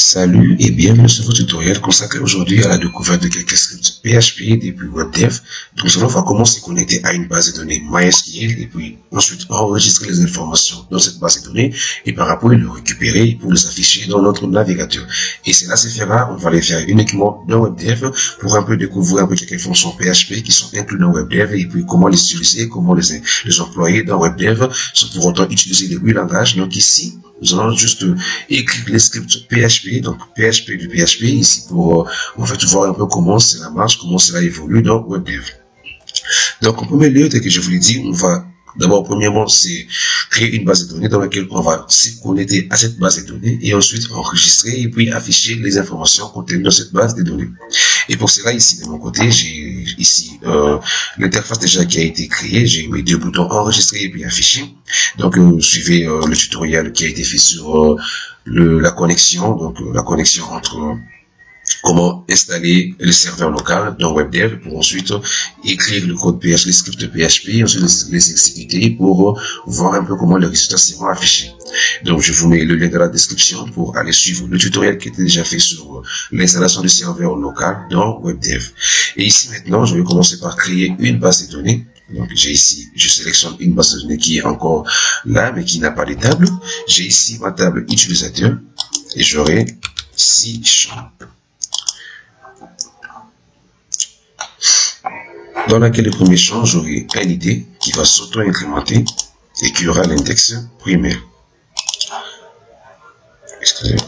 Salut et bienvenue sur votre tutoriel consacré aujourd'hui à la découverte de quelques scripts PHP depuis WebDev. Donc nous allons voir comment se connecter à une base de données MySQL et puis ensuite enregistrer les informations dans cette base de données et par rapport le récupérer pour les afficher dans notre navigateur. Et cela se fera, on va les faire uniquement dans WebDev pour un peu découvrir un peu quelques fonctions PHP qui sont incluses dans WebDev et puis comment les utiliser, comment les employer dans WebDev sans pour autant utiliser les 8 langages. Donc ici, nous allons juste écrire les scripts PHP, donc PHP du PHP, ici pour en fait voir un peu comment cela marche, comment cela évolue dans WebDev. Donc en premier lieu, tel que je vous l'ai dit, on va d'abord premièrement c'est créer une base de données dans laquelle on va se connecter à cette base de données et ensuite enregistrer et puis afficher les informations contenues dans cette base de données. Et pour cela ici de mon côté, j'ai ici l'interface déjà qui a été créée, j'ai mis deux boutons enregistrer et puis afficher. Donc suivez le tutoriel qui a été fait sur la connexion, donc la connexion entre comment installer le serveur local dans WebDev pour ensuite écrire le code PHP, les scripts PHP, ensuite les exécuter pour voir un peu comment les résultats seront affichés. Donc je vous mets le lien dans la description pour aller suivre le tutoriel qui était déjà fait sur l'installation du serveur local dans WebDev. Et ici maintenant, je vais commencer par créer une base de données. Donc j'ai ici, je sélectionne une base de données qui est encore là mais qui n'a pas de table. J'ai ici ma table utilisateur et j'aurai 6 champs, dans laquelle le premier champ, j'aurai un ID qui va s'auto-incrémenter et qui aura l'index primaire.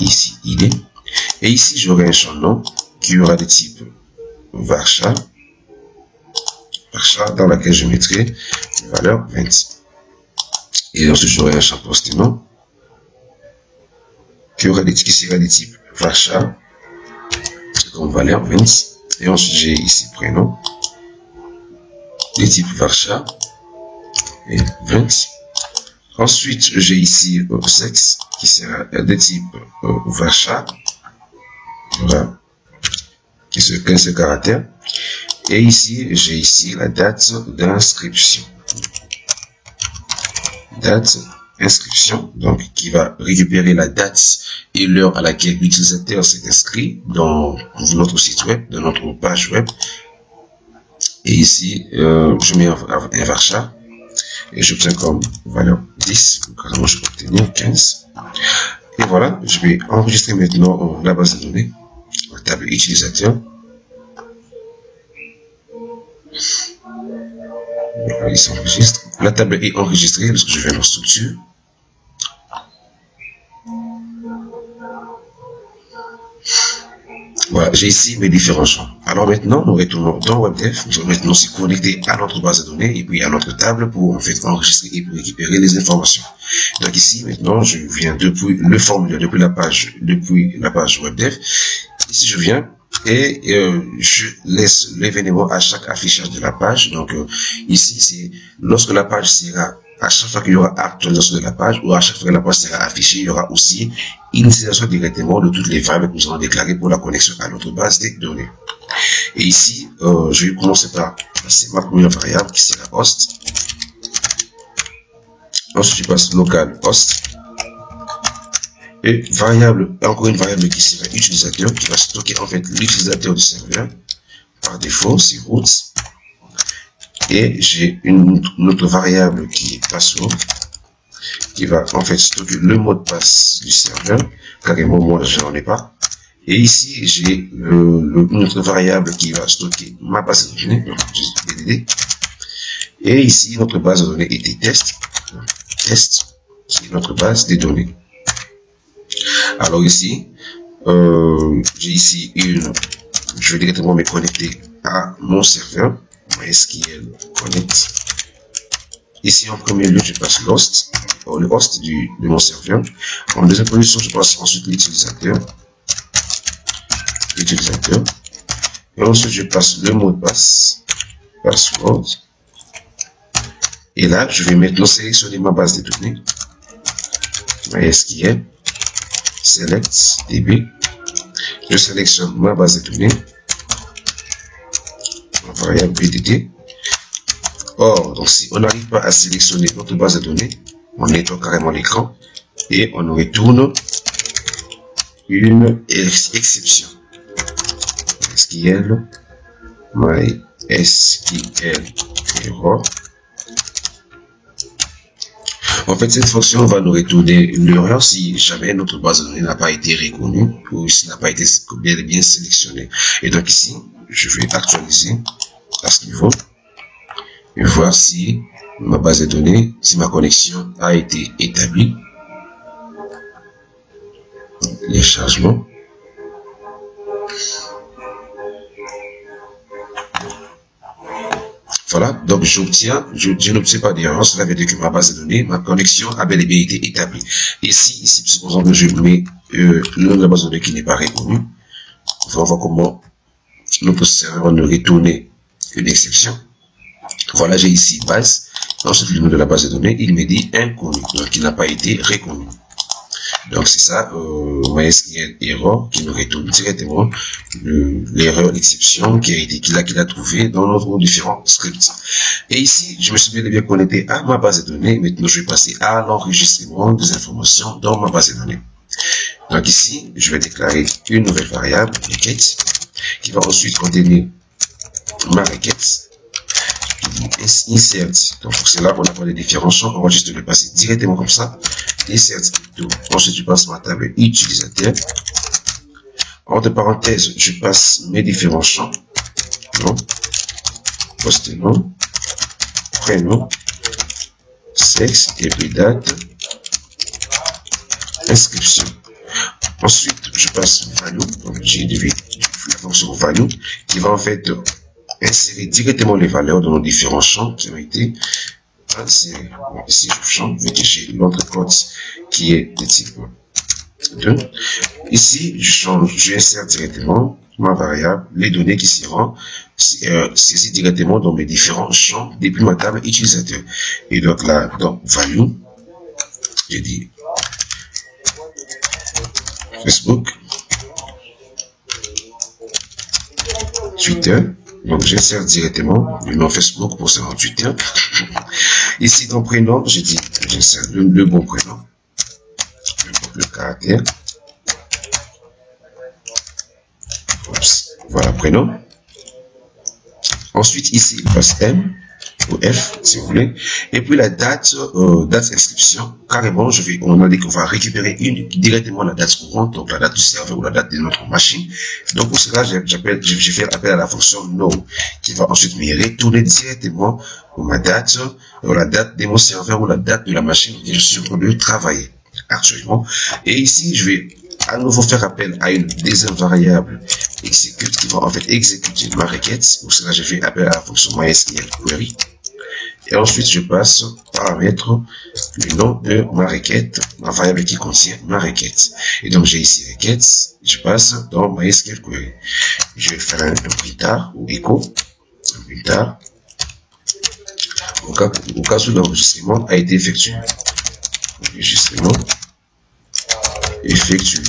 Ici, ID. Et ici, j'aurai un champ nom qui aura de type varchar, dans laquelle je mettrai valeur 20. Et ensuite, j'aurai un champ post-nom qui sera de type varchar, comme valeur 20. Et ensuite, j'ai ici prénom de type varchar et 20. Ensuite, j'ai ici sexe qui sera de type varchar, voilà, qui se 15 caractères. Et ici, j'ai ici la date d'inscription. Date inscription, donc qui va récupérer la date et l'heure à laquelle l'utilisateur s'est inscrit dans notre site web, dans notre page web. Et ici, je mets un varchar et j'obtiens comme valeur 10. Donc, je peux obtenir 15. Et voilà, je vais enregistrer maintenant la base de données, la table utilisateur. Voilà, il s'enregistre. La table est enregistrée lorsque je vais dans structure. Voilà, j'ai ici mes différents champs. Alors maintenant, nous retournons dans WebDev. Nous allons maintenant se connecter à notre base de données et puis à notre table pour en fait enregistrer et pour récupérer les informations. Donc ici, maintenant, je viens depuis le formulaire, depuis la page WebDev. Ici, je viens et je laisse l'événement à chaque affichage de la page. Donc ici, c'est lorsque la page sera, à chaque fois qu'il y aura actualisation de la page ou à chaque fois que la page sera affichée, il y aura aussi initialisation directement de toutes les variables que nous allons déclarer pour la connexion à notre base de données. Et ici, je vais commencer par passer ma première variable qui sera host. Ensuite, je passe local host. Et variable, encore une variable qui sera utilisateur, qui va stocker en fait l'utilisateur du serveur. Par défaut, c'est root. Et j'ai une autre variable qui est password, qui va en fait stocker le mot de passe du serveur, carrément moi je n'en ai pas. Et ici j'ai une autre variable qui va stocker ma base de données, donc DDD. Et ici notre base de données était test, test, qui est notre base de données. Alors ici, j'ai ici je vais directement me connecter à mon serveur. MySQL connect. Ici en premier lieu je passe l'host, le host de mon serveur. En deuxième position je passe ensuite l'utilisateur. Et ensuite je passe le mot de passe, password. Et là je vais maintenant sélectionner ma base de données. MySQL select db. Je sélectionne ma base de données. Variable BDD. Or, donc si on n'arrive pas à sélectionner notre base de données, on nettoie carrément l'écran et on retourne une exception. SQL, MySQL error. En fait, cette fonction va nous retourner l'erreur si jamais notre base de données n'a pas été reconnue ou s'il n'a pas été bien sélectionné. Et donc ici, je vais actualiser à ce niveau et voir si ma base de données, si ma connexion a été établie. Les chargements. Voilà, donc je n'obtiens pas d'erreur, cela veut dire que ma base de données, ma connexion a bel et bien été établie. Et si ici, supposons que je mets le nom de la base de données qui n'est pas reconnu, on va voir comment notre serveur va nous retourner une exception. Voilà, j'ai ici base, ensuite le nom de la base de données, il me dit inconnu, donc il n'a pas été reconnu. Donc c'est ça, MySQL error qui nous retourne directement l'erreur, l'exception qu'il a trouvé dans nos différents scripts. Et ici, je me suis bien connecté à ma base de données. Maintenant, je vais passer à l'enregistrement des informations dans ma base de données. Donc ici, je vais déclarer une nouvelle variable, requête, qui va ensuite contenir ma requête. Insert. Donc pour cela, on a pas les différents champs. On va juste le passer directement comme ça. Insert. Ensuite, je passe ma table utilisateur. Entre parenthèses, je passe mes différents champs. Nom, post-nom, prénom, sexe et puis date, inscription. Ensuite, je passe value. Donc j'ai la fonction value qui va en fait insérer directement les valeurs dans nos différents champs qui ont été insérés. Bon, ici, je change, vu que j'ai l'autre code qui est de type 2. Ici, j'insère directement ma variable, les données qui seront saisies directement dans mes différents champs depuis ma table utilisateur. Et donc là, dans value, j'ai dit Facebook, Twitter. Donc, j'insère directement le nom Facebook pour savoir Twitter. Ici, dans prénom, j'ai dit, j'insère le bon prénom. Le caractère. Voilà, prénom. Ensuite, ici, il passe M ou F, si vous voulez. Et puis, la date, date inscription. Carrément, on a dit qu'on va récupérer directement la date courante, donc la date du serveur ou la date de notre machine. Donc, pour cela, je vais faire appel à la fonction no, qui va ensuite me retourner directement ma date, la date de mon serveur ou la date de la machine que je suis en train de travailler actuellement. Et ici, je vais à nouveau faire appel à une deuxième variable execute qui va en fait exécuter ma requête. Pour cela, je fais appel à la fonction MySQL query. Et ensuite, je passe paramètre le nom de ma requête, ma variable qui contient ma requête. Et donc, j'ai ici requête, je passe dans MySQL query. Je vais faire un printr ou echo, un printr, au cas où l'enregistrement a été effectué. Enregistrement effectué.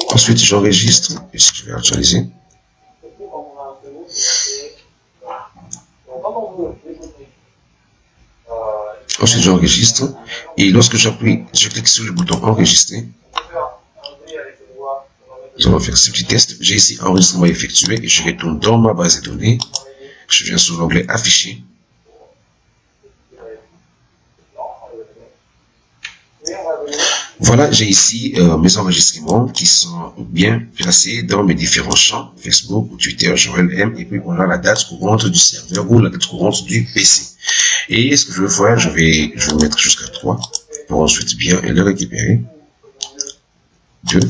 Ensuite, j'enregistre, et je vais actualiser. Ensuite, j'enregistre. Et lorsque je clique sur le bouton enregistrer. Nous allons faire ce petit test. J'ai ici enregistrement effectué et je retourne dans ma base de données. Je viens sur l'onglet afficher. Voilà, j'ai ici mes enregistrements qui sont bien placés dans mes différents champs, Facebook, Twitter, Joël M, et puis on a la date courante du serveur ou la date courante du PC. Et ce que je vais faire, je vais mettre jusqu'à 3 pour ensuite bien le récupérer. 2,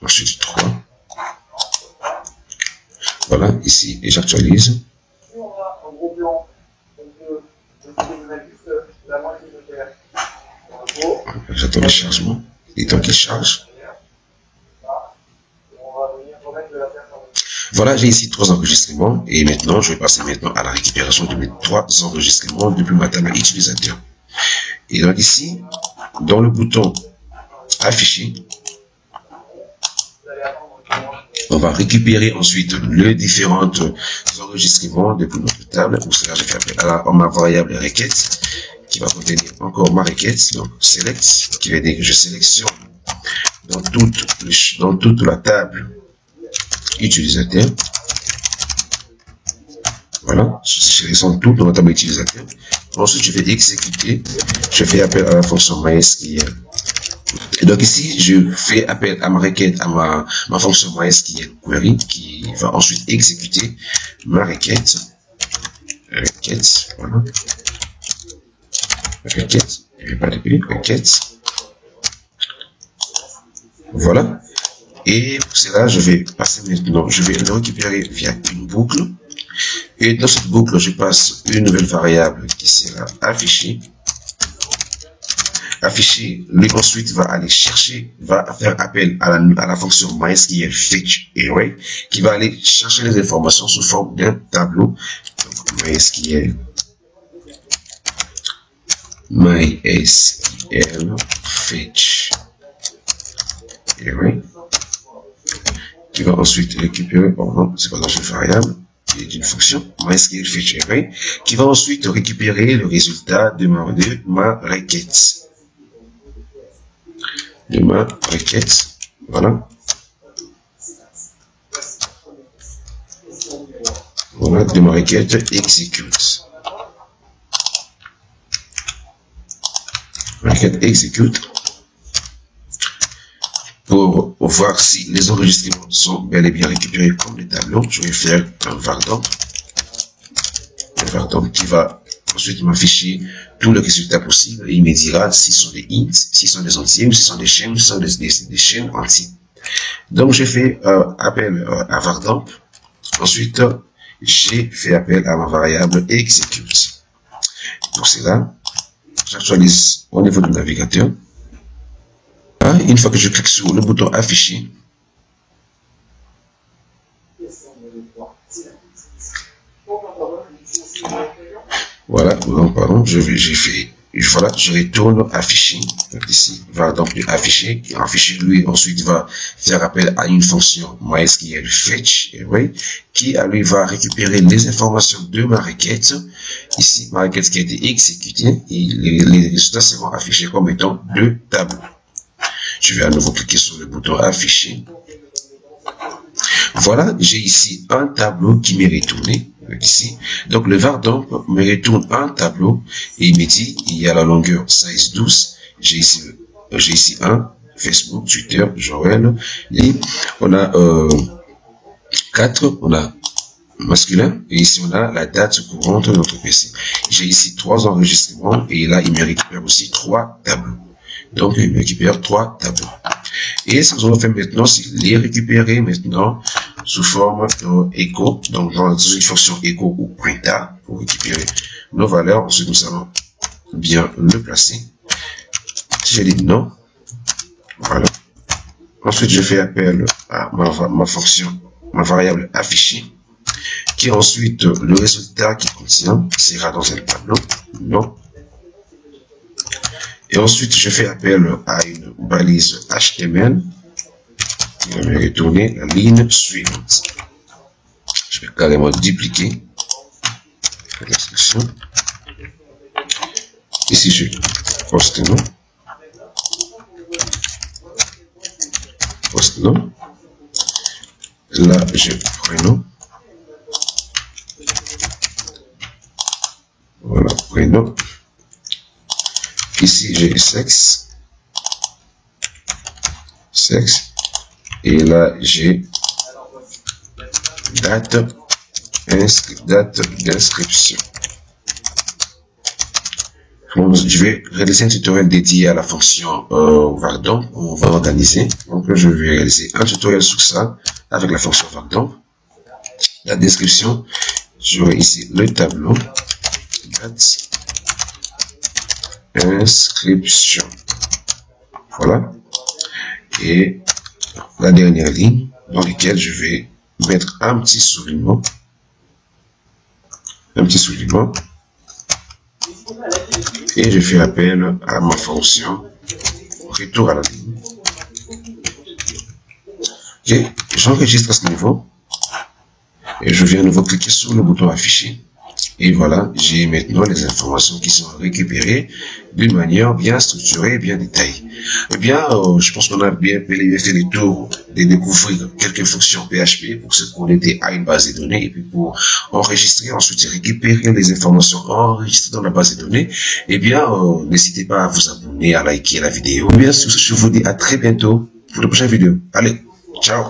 ensuite 3. Voilà, ici, et j'actualise. J'attends le chargement. Et tant qu'il charge. Voilà, j'ai ici 3 enregistrements. Et maintenant, je vais passer maintenant à la récupération de mes 3 enregistrements depuis ma table utilisateur. Et donc ici, dans le bouton afficher, on va récupérer ensuite les différents enregistrements depuis notre table. Pour cela, je fais appel à ma variable requête. qui va contenir encore ma requête, donc select, qui veut dire que je sélectionne dans toute la table utilisateur. Voilà, je sélectionne tout dans la table utilisateur. Ensuite, je vais exécuter, je fais appel à la fonction MySQL. Et donc ici, je fais appel à ma requête, à ma fonction MySQL query, qui va ensuite exécuter ma requête, voilà, requête, je vais pas l'appeler, requête, voilà. Et pour cela, je vais passer maintenant, je vais le récupérer via une boucle. Et dans cette boucle, je passe une nouvelle variable qui sera affichée. Affiché, lui ensuite va aller chercher, va faire appel à la fonction MySQL fetch array qui va aller chercher les informations sous forme d'un tableau. Donc MySQL fetch array qui va ensuite récupérer, pardon, c'est pas dans une variable, d'une fonction MySQL fetch array qui va ensuite récupérer le résultat de ma requête. De ma requête, voilà. Voilà, de ma requête execute. Requête execute. Pour voir si les enregistrements sont bel et bien récupérés comme des tableaux, je vais faire un var_dump. Un var_dump qui va ensuite m'afficher tous les résultats possibles et il me dira si ce sont des int, si ce sont des entiers, si ce sont des chaînes, si ce sont des chaînes entières. Donc j'ai fait appel à var_dump. Ensuite, j'ai fait appel à ma variable execute. Pour cela, j'actualise au niveau du navigateur. Une fois que je clique sur le bouton afficher, voilà, non, pardon, voilà, je retourne afficher, donc ici, va donc afficher, afficher lui, ensuite va faire appel à une fonction MySQL fetch array, qui lui va récupérer les informations de ma requête, ici, ma requête qui a été exécutée, et les résultats seront affichés comme étant deux tableaux. Je vais à nouveau cliquer sur le bouton afficher. Voilà, j'ai ici un tableau qui m'est retourné. Ici. Donc le var_dump me retourne un tableau et il me dit il y a la longueur size 12. J'ai ici un Facebook, Twitter, Joël. Et on a 4, on a masculin et ici on a la date courante de notre PC. J'ai ici 3 enregistrements et là il me récupère aussi 3 tableaux. Donc, il récupère 3 tableaux. Et ce que nous allons faire maintenant, c'est les récupérer maintenant sous forme d'écho. Donc, dans une fonction écho ou pointer pour récupérer nos valeurs. Ensuite, nous allons bien le placer. Si je dis non, voilà. Ensuite, je fais appel à ma fonction, ma variable affichée, qui ensuite, le résultat qui contient sera dans un tableau. Non. Et ensuite, je fais appel à une balise HTML qui va me retourner la ligne suivante. Je vais carrément dupliquer l'instruction. Ici, je poste nom. Poste nom. Là, je prénom. Voilà, prénom. Ici, j'ai sexe. Et là, j'ai date d'inscription. Je vais réaliser un tutoriel dédié à la fonction var_dump. On va organiser. Donc, je vais réaliser un tutoriel sur ça avec la fonction var_dump. La description, j'aurai ici le tableau. Date inscription. Voilà. Et la dernière ligne dans laquelle je vais mettre un petit soulignement. Et je fais appel à ma fonction retour à la ligne. Ok, j'enregistre à ce niveau. Et je viens à nouveau cliquer sur le bouton afficher. Et voilà, j'ai maintenant les informations qui sont récupérées d'une manière bien structurée et bien détaillée. Eh bien, je pense qu'on a bien fait le tour de découvrir quelques fonctions PHP pour se connecter à une base de données et puis pour enregistrer, ensuite récupérer les informations enregistrées dans la base de données. Eh bien, n'hésitez pas à vous abonner, à liker la vidéo. Eh bien, sur ce, je vous dis à très bientôt pour de prochaines vidéos. Allez, ciao!